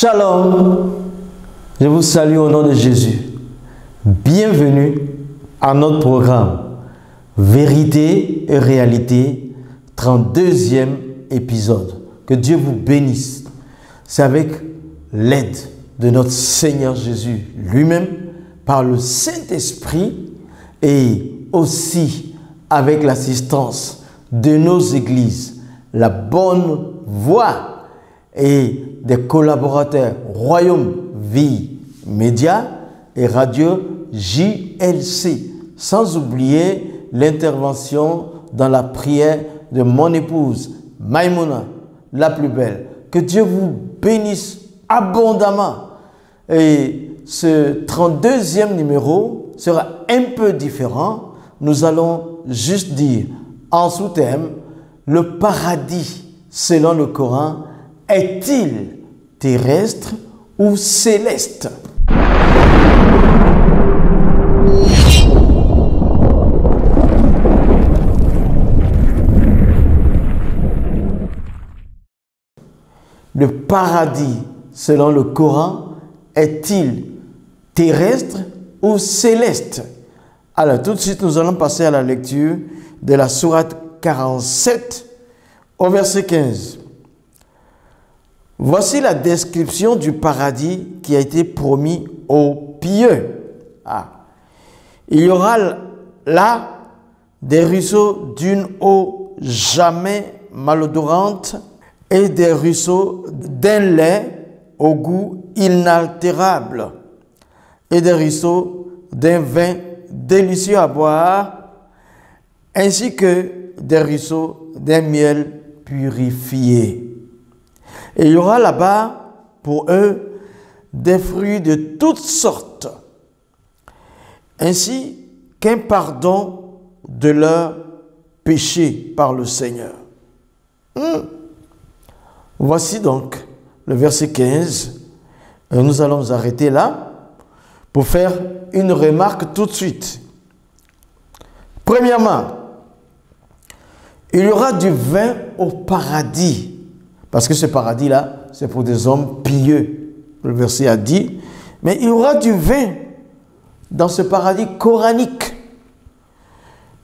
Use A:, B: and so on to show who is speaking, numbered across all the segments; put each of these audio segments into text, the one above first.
A: Shalom, je vous salue au nom de Jésus. Bienvenue à notre programme Vérité et Réalité, 32e épisode. Que Dieu vous bénisse. C'est avec l'aide de notre Seigneur Jésus lui-même, par le Saint-Esprit et aussi avec l'assistance de nos églises, la bonne voix et des collaborateurs Royaume Vie Média et Radio JLC, sans oublier l'intervention dans la prière de mon épouse Maïmouna, la plus belle. Que Dieu vous bénisse abondamment. Et ce 32e numéro sera un peu différent. Nous allons juste dire en sous-thème, le paradis selon le Coran est-il terrestre ou céleste? Le paradis selon le Coran est-il terrestre ou céleste? Alors tout de suite nous allons passer à la lecture de la sourate 47 au verset 15. Voici la description du paradis qui a été promis aux pieux. Il y aura là des ruisseaux d'une eau jamais malodorante et des ruisseaux d'un lait au goût inaltérable et des ruisseaux d'un vin délicieux à boire ainsi que des ruisseaux d'un miel purifié. Et il y aura là-bas pour eux des fruits de toutes sortes, ainsi qu'un pardon de leurs péchés par le Seigneur. Voici donc le verset 15. Nous allons nous arrêter là pour faire une remarque tout de suite. Premièrement, il y aura du vin au paradis. Parce que ce paradis-là, c'est pour des hommes pieux. Le verset a dit, mais il y aura du vin dans ce paradis coranique.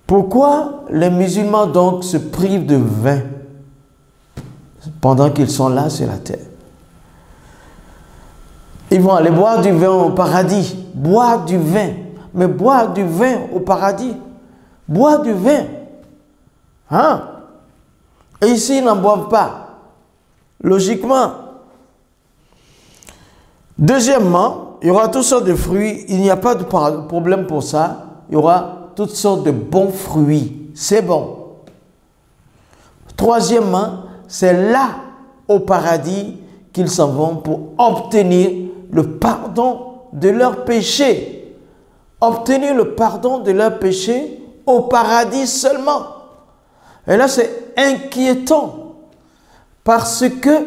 A: Pourquoi les musulmans donc se privent de vin pendant qu'ils sont là sur la terre? Ils vont aller boire du vin au paradis. Boire du vin. Mais boire du vin au paradis. Boire du vin. Et ici, ils n'en boivent pas. Logiquement. Deuxièmement, il y aura toutes sortes de fruits. Il n'y a pas de problème pour ça. Il y aura toutes sortes de bons fruits. C'est bon. Troisièmement, c'est là, au paradis, qu'ils s'en vont pour obtenir le pardon de leurs péchés. Obtenir le pardon de leurs péchés au paradis seulement. Et là, c'est inquiétant. Parce que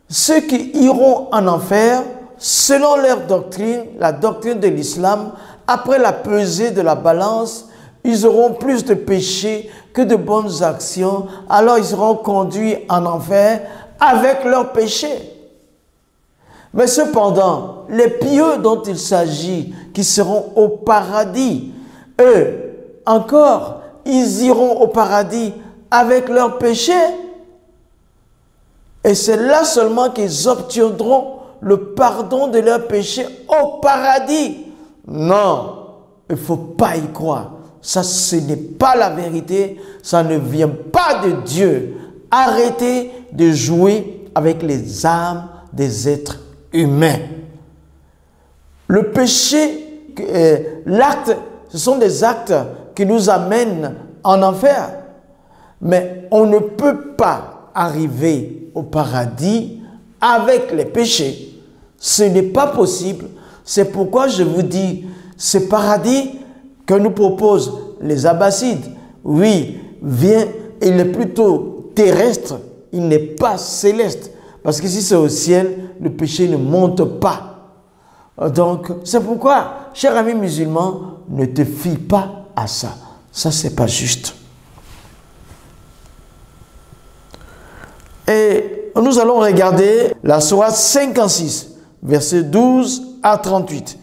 A: ceux qui iront en enfer, selon leur doctrine, la doctrine de l'islam, après la pesée de la balance, ils auront plus de péchés que de bonnes actions. Alors ils seront conduits en enfer avec leurs péchés. Mais cependant, les pieux dont il s'agit, qui seront au paradis, eux, encore, ils iront au paradis avec leurs péchés. Et c'est là seulement qu'ils obtiendront le pardon de leurs péchés au paradis. Non, il ne faut pas y croire. Ça, ce n'est pas la vérité. Ça ne vient pas de Dieu. Arrêtez de jouer avec les âmes des êtres humains. Le péché, l'acte, ce sont des actes qui nous amènent en enfer. Mais on ne peut pas arriver au paradis avec les péchés. Ce n'est pas possible. C'est pourquoi je vous dis, ce paradis que nous proposent les Abbassides, oui, il est plutôt terrestre, il n'est pas céleste. Parce que si c'est au ciel, le péché ne monte pas. Donc, c'est pourquoi, cher ami musulman, ne te fie pas à ça. Ça, c'est pas juste. Et nous allons regarder la sourate 56, versets 12 à 38.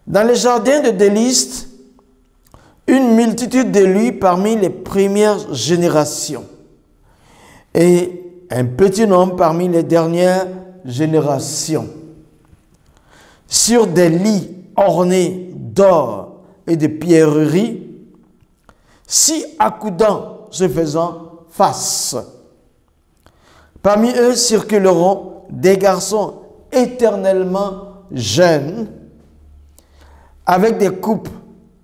A: Dans les jardins de délices, une multitude d'élus parmi les premières générations et un petit nombre parmi les dernières générations. Sur des lits ornés d'or et de pierreries, si accoudants se faisant face. Parmi eux circuleront des garçons éternellement jeunes, avec des coupes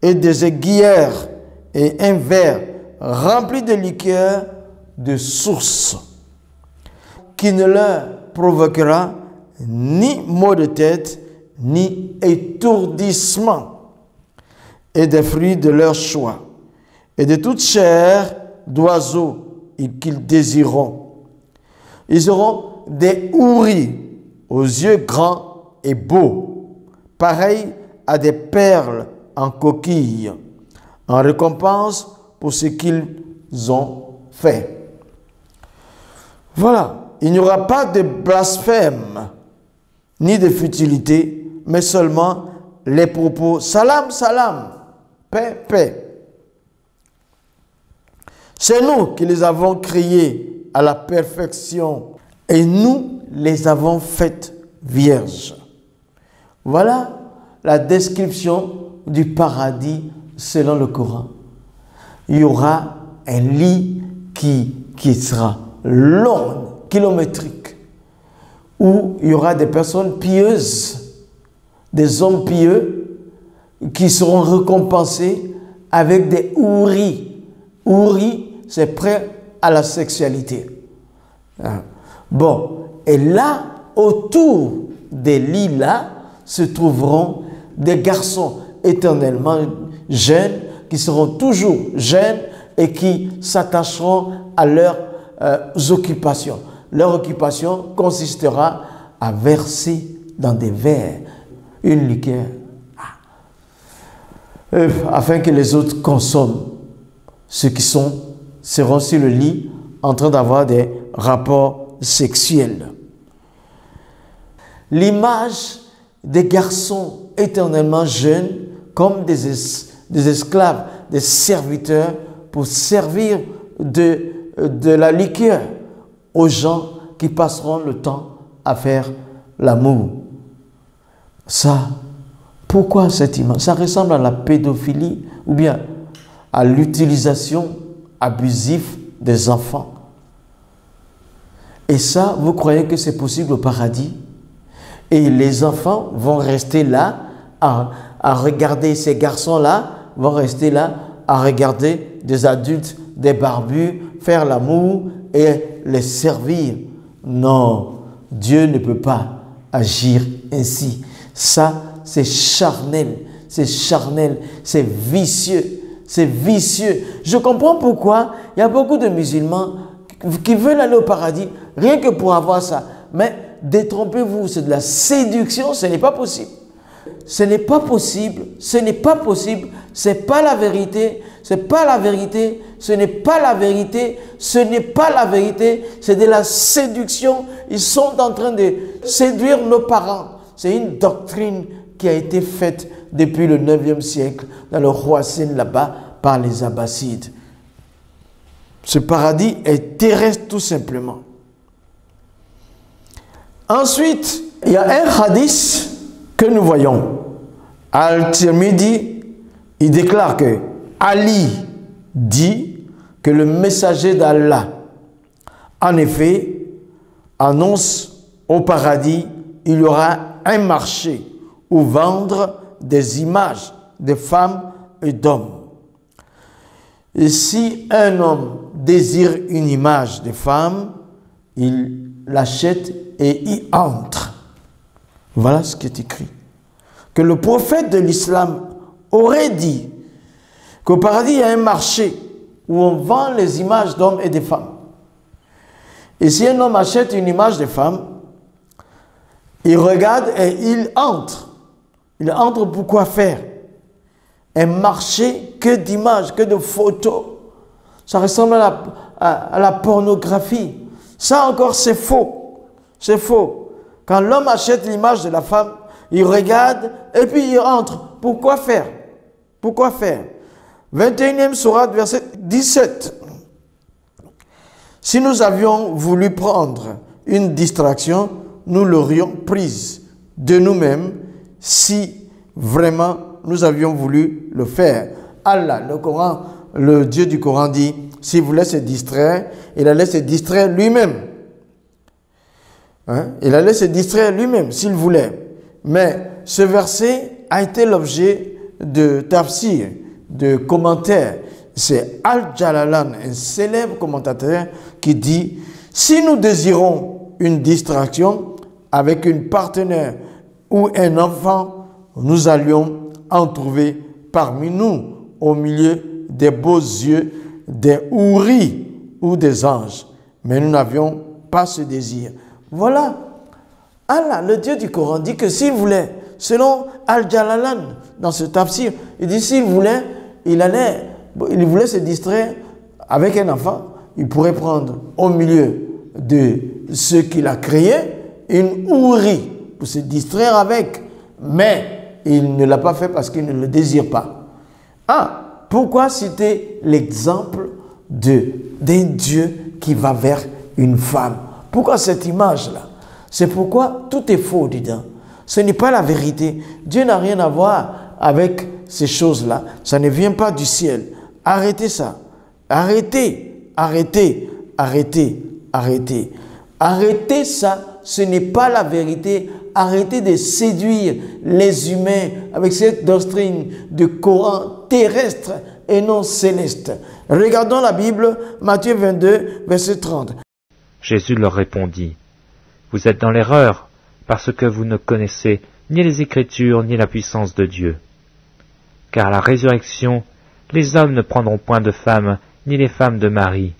A: et des aiguillères et un verre rempli de liqueur de source, qui ne leur provoquera ni maux de tête, ni étourdissement, et des fruits de leur choix, et de toute chair d'oiseaux qu'ils désireront. Ils auront des houris aux yeux grands et beaux, pareils à des perles en coquille, en récompense pour ce qu'ils ont fait. Voilà, il n'y aura pas de blasphème, ni de futilité, mais seulement les propos salam, salam, paix, paix. C'est nous qui les avons créés à la perfection et nous les avons faites vierges. Voilà la description du paradis selon le Coran. Il y aura un lit qui sera long, kilométrique, où il y aura des personnes pieuses, des hommes pieux, qui seront récompensés avec des houris. Houris, c'est prêt à la sexualité. Bon, et là, autour des lits-là, se trouveront des garçons éternellement jeunes, qui seront toujours jeunes et qui s'attacheront à leurs occupations. Leur occupation consistera à verser dans des verres une liqueur afin que les autres consomment. Ceux qui seront sur le lit en train d'avoir des rapports sexuels. L'image des garçons éternellement jeunes comme des esclaves, des serviteurs pour servir de la liqueur aux gens qui passeront le temps à faire l'amour. Ça, pourquoi cette image? Ça ressemble à la pédophilie ou bien à l'utilisation abusive des enfants. Et ça, vous croyez que c'est possible au paradis? Et les enfants vont rester là à regarder ces garçons-là, vont rester là à regarder des adultes, des barbus, faire l'amour et les servir. Non, Dieu ne peut pas agir ainsi. Ça, c'est charnel, c'est vicieux, c'est vicieux. Je comprends pourquoi il y a beaucoup de musulmans qui veulent aller au paradis rien que pour avoir ça. Mais détrompez-vous, c'est de la séduction, ce n'est pas possible. Ce n'est pas possible, ce n'est pas possible, ce n'est pas la vérité, ce n'est pas la vérité, ce n'est pas la vérité, ce n'est pas la vérité, c'est de la séduction. Ils sont en train de séduire nos parents. C'est une doctrine qui a été faite depuis le 9e siècle dans le Khorasan là-bas par les Abbassides. Ce paradis est terrestre tout simplement. Ensuite, il y a un hadith que nous voyons. Al-Tirmidhi, il déclare que Ali dit que le messager d'Allah, en effet, annonce au paradis, il y aura un marché où vendre des images de femmes et d'hommes. Et si un homme désire une image de femme, il l'achète et y entre. Voilà ce qui est écrit. Que le prophète de l'islam aurait dit qu'au paradis, il y a un marché où on vend les images d'hommes et de femmes. Et si un homme achète une image de femme, il regarde et il entre. Il entre pour quoi faire? Un marché que d'images, que de photos. Ça ressemble à la pornographie. Ça encore, c'est faux. C'est faux. Quand l'homme achète l'image de la femme, il regarde et puis il entre. Pourquoi faire? Pourquoi faire? 21e sourate, verset 17. Si nous avions voulu prendre une distraction, nous l'aurions prise de nous-mêmes si vraiment nous avions voulu le faire. Allah, le Coran, le Dieu du Coran dit, s'il voulait se distraire, il allait se distraire lui-même. Hein? Il allait se distraire lui-même s'il voulait. Mais ce verset a été l'objet de tafsir, de commentaires. C'est Al-Jalalan, un célèbre commentateur, qui dit « Si nous désirons une distraction avec une partenaire ou un enfant, nous allions en trouver parmi nous, au milieu des beaux yeux, des houris ou des anges. Mais nous n'avions pas ce désir. » Voilà. Allah, le Dieu du Coran, dit que s'il voulait, selon Al-Jalalan, dans ce tafsir, il dit s'il voulait, il voulait se distraire avec un enfant, il pourrait prendre au milieu de ceux qu'il a créés une hourie pour se distraire avec. Mais il ne l'a pas fait parce qu'il ne le désire pas. Ah, pourquoi citer l'exemple d'un Dieu qui va vers une femme? Pourquoi cette image-là? C'est pourquoi tout est faux dedans. Ce n'est pas la vérité. Dieu n'a rien à voir avec ces choses-là. Ça ne vient pas du ciel. Arrêtez ça. Arrêtez, arrêtez, arrêtez, arrêtez. Arrêtez ça. Ce n'est pas la vérité. Arrêtez de séduire les humains avec cette doctrine de Coran terrestre et non céleste. Regardons la Bible, Matthieu 22, verset 30.
B: Jésus leur répondit, « Vous êtes dans l'erreur, parce que vous ne connaissez ni les Écritures ni la puissance de Dieu. Car à la résurrection, les hommes ne prendront point de femmes, ni les femmes de mari,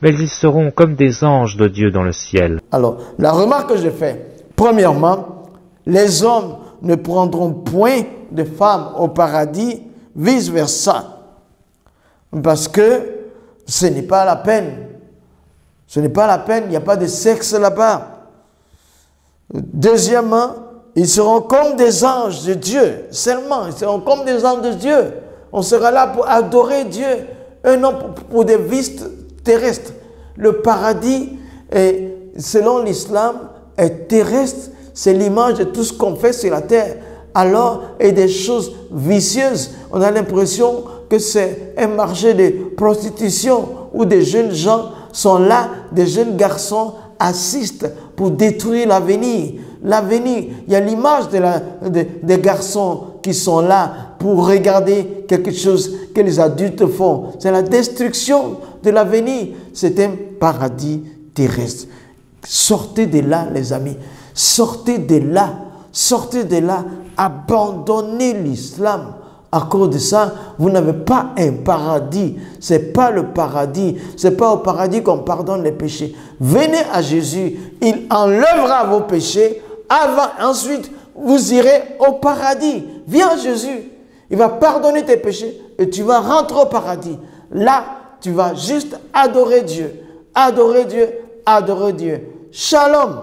B: mais ils seront comme des anges de Dieu dans le ciel. »
A: Alors, la remarque que je fais, premièrement, les hommes ne prendront point de femmes au paradis, vice-versa, parce que ce n'est pas la peine. Ce n'est pas la peine, il n'y a pas de sexe là-bas. Deuxièmement, ils seront comme des anges de Dieu, seulement, ils seront comme des anges de Dieu. On sera là pour adorer Dieu, et non pour des vices terrestres. Le paradis, selon l'islam, est terrestre, c'est l'image de tout ce qu'on fait sur la terre. Alors, et des choses vicieuses, on a l'impression que c'est un marché de prostitution où des jeunes gens sont là, des jeunes garçons assistent pour détruire l'avenir. L'avenir, il y a l'image des garçons qui sont là pour regarder quelque chose que les adultes font. C'est la destruction de l'avenir. C'est un paradis terrestre. Sortez de là, les amis. Sortez de là. Sortez de là. Abandonnez l'islam. À cause de ça, vous n'avez pas un paradis. Ce n'est pas le paradis. Ce n'est pas au paradis qu'on pardonne les péchés. Venez à Jésus. Il enlèvera vos péchés. Ensuite, vous irez au paradis. Viens à Jésus. Il va pardonner tes péchés et tu vas rentrer au paradis. Là, tu vas juste adorer Dieu. Adorer Dieu. Adorer Dieu. Shalom.